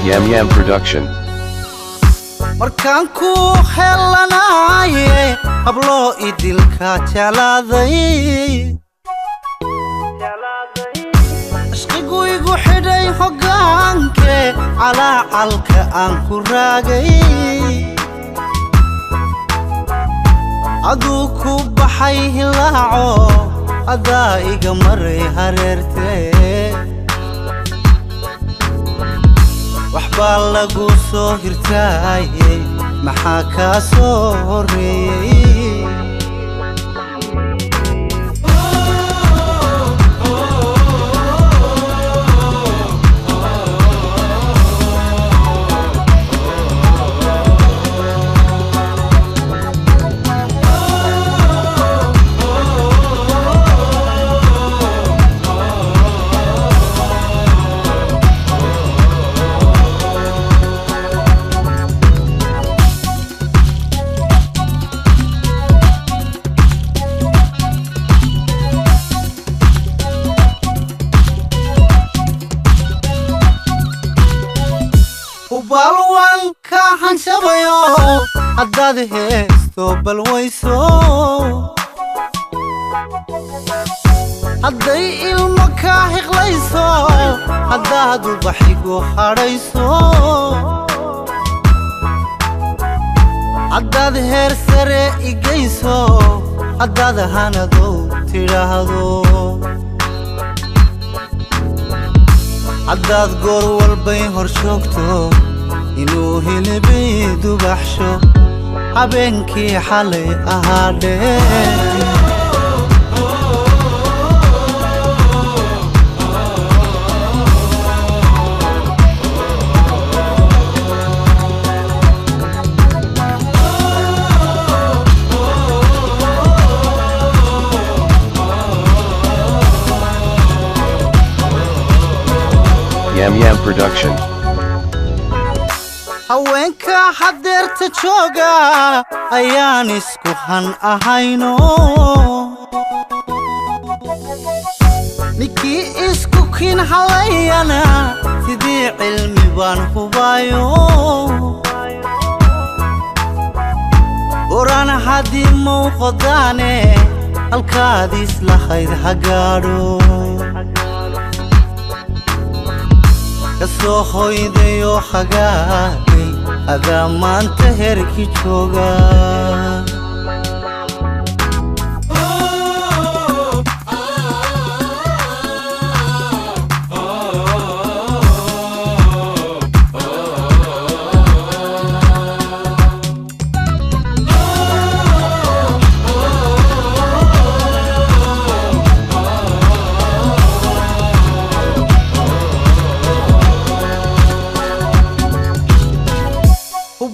Yam Yam Production. markaan ku helanaye hablo idilka jalaaday ashqigu igu xidhay hoggaanke calaalka aan ku raagay aduu ku baxay hilaaco adaa iga maray hareertee waxbaa lagu soo hirtaayay maxaa kaa soo horreeyay balwan ka hanshabayo haddaad heesto balwayso hadday ilmo kaa hiqlayso haddaad ubaxigu hadhayso haddaad heer sare igayso haddaad hanadow tidhaahdo haddaad goor walbay hor joogto inuu hilibay dubaxsho habeenkii xalay ahaadhee Yam Yam Production. haweenka hadeerta jooga ayaan isku han ahayno ninkii isku kin halayana sidii cilmi baan hubayo oran haddii muuqdaane halkaad islahayd hagaadho kasoo hoydayo hagaagay adaa maanta herki jooga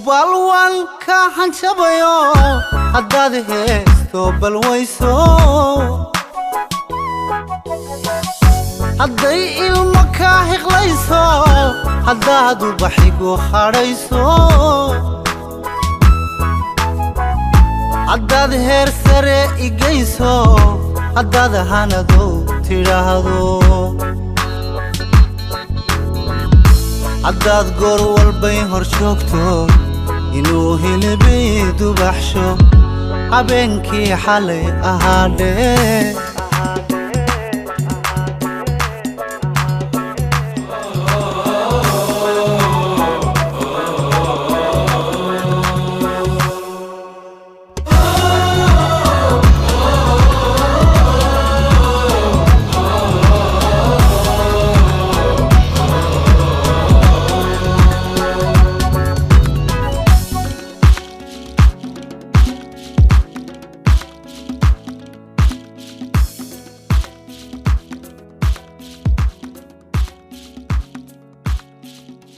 balwan ka hanshabayo haddaad heesto balwayso hadday ilmo kaa hiqlayso haddaad ubaxigu hadhayso haddaad heer sare igayso haddaad hanadow tidhaahdo haddaad goor walbay hor joogto inuu hilibay dubaxsho habeenkii xalay ahaadhee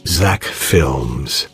Zach Films.